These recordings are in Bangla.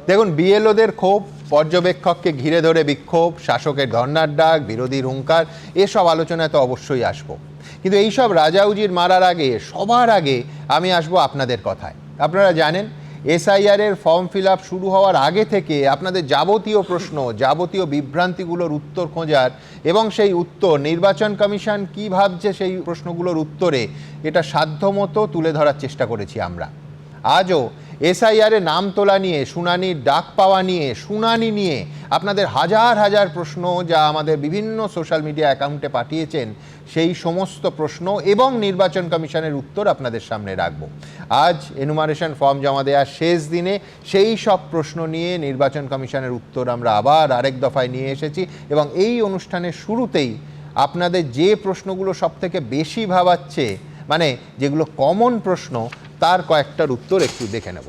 দেখুন, বিএলওদের ক্ষোভ, পর্যবেক্ষককে ঘিরে ধরে বিক্ষোভ, শাসকের ধর্নার ডাক, বিরোধীর হুঙ্কার, এসব আলোচনায় তো অবশ্যই আসবো। কিন্তু এইসব রাজাউজির মারার আগে সবার আগে আমি আসবো আপনাদের কথায়। আপনারা জানেন, এসআইআর এর ফর্ম ফিল আপ শুরু হওয়ার আগে থেকে আপনাদের যাবতীয় প্রশ্ন, যাবতীয় বিভ্রান্তিগুলোর উত্তর খোঁজার এবং সেই উত্তর নির্বাচন কমিশন কী ভাবছে সেই প্রশ্নগুলোর উত্তরে এটা সাধ্যমতো তুলে ধরার চেষ্টা করেছি আমরা। আজও এসআইআর এ নাম তোলা নিয়ে, শুনানির ডাক পাওয়া নিয়ে, শুনানি নিয়ে আপনাদের হাজার হাজার প্রশ্ন যা আমাদের বিভিন্ন সোশ্যাল মিডিয়া অ্যাকাউন্টে পাঠিয়েছেন, সেই সমস্ত প্রশ্ন এবং নির্বাচন কমিশনের উত্তর আপনাদের সামনে রাখব। আজ এনুমারেশন ফর্ম জমা দেওয়ার শেষ দিনে সেই সব প্রশ্ন নিয়ে নির্বাচন কমিশনের উত্তর আমরা আবার আরেক দফায় নিয়ে এসেছি এবং এই অনুষ্ঠানের শুরুতেই আপনাদের যে প্রশ্নগুলো সবথেকে বেশি ভাবাচ্ছে, মানে যেগুলো কমন প্রশ্ন, তার কয়েকটার উত্তর একটু দেখে নেব।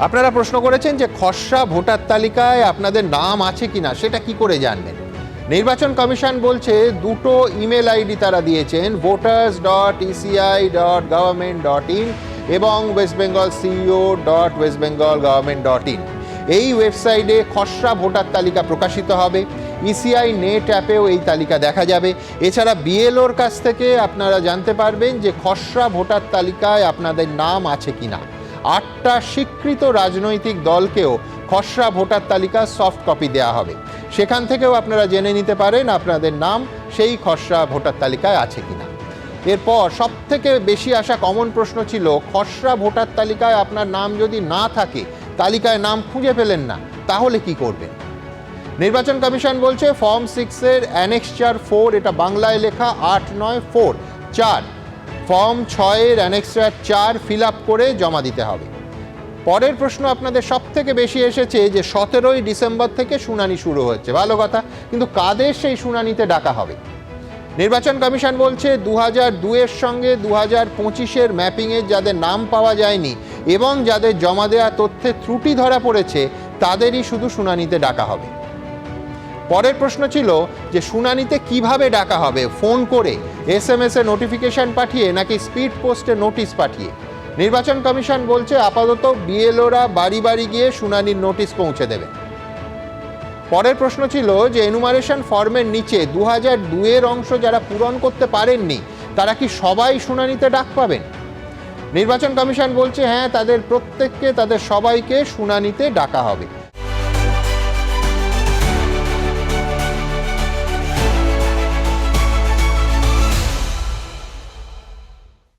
আপনারা প্রশ্ন করেছেন যে খসড়া ভোটার তালিকায় আপনাদের নাম আছে কিনা সেটা কি করে জানবেন। নির্বাচন কমিশন বলছে দুটো ইমেল আইডি তারা দিয়েছেন, voters.eci.government.in এবং westbengalceo.westbengalgovernment.in। এই ওয়েবসাইটে খসড়া ভোটার তালিকা প্রকাশিত হবে। ইসিআই নেট অ্যাপেও এই তালিকা দেখা যাবে। এছাড়া বিএলওর কাছ থেকে আপনারা জানতে পারবেন যে খসড়া ভোটার তালিকায় আপনাদের নাম আছে কিনা। 8টা স্বীকৃত রাজনৈতিক দলকেও খসড়া ভোটার তালিকার সফট কপি দেওয়া হবে। সেখান থেকেও আপনারা জেনে নিতে পারেন আপনাদের নাম সেই খসড়া ভোটার তালিকায় আছে কিনা। এরপর সবথেকে বেশি আসা কমন প্রশ্ন ছিল, খসড়া ভোটার তালিকায় আপনার নাম যদি না থাকে, তালিকায় নাম খুঁজে পেলেন না, তাহলে কি করবেন। নির্বাচন কমিশন বলছে ফর্ম 6-এর অ্যানেক্সচার 4, এটা বাংলায় লেখা 894 ফর্ম 6-এর অ্যানেক্সচার 4 ফিল আপ করে জমা দিতে হবে। পরের প্রশ্ন আপনাদের সব থেকে বেশি এসেছে যে 17ই ডিসেম্বর থেকে শুনানি শুরু হচ্ছে, ভালো কথা, কিন্তু কাদের সেই শুনানিতে ডাকা হবে। নির্বাচন কমিশন বলছে 2002-এর সঙ্গে 2025-এর ম্যাপিংয়ের যাদের নাম পাওয়া যায়নি এবং যাদের জমা দেওয়া তথ্যে ত্রুটি ধরা পড়েছে তাদেরই শুধু শুনানিতে ডাকা হবে। পরের প্রশ্ন ছিল যে শুনানিতে কিভাবে ডাকা হবে, ফোন করে, SMS-এ নোটিফিকেশন পাঠিয়ে নাকি স্পিড পোস্টে নোটিশ পাঠিয়ে। নির্বাচন কমিশন বলছে আপাতত বিএলওরা বাড়ি বাড়ি গিয়ে শুনানির নোটিশ পৌঁছে দেবে। পরের প্রশ্ন ছিল যে এনুমারেশন ফর্মের নিচে 2002-এর অংশ যারা পূরণ করতে পারেননি তারা কি সবাই শুনানিতে ডাক পাবেন। নির্বাচন কমিশন বলছে হ্যাঁ, তাদের প্রত্যেককে, তাদের সবাইকে শুনানিতে ডাকা হবে।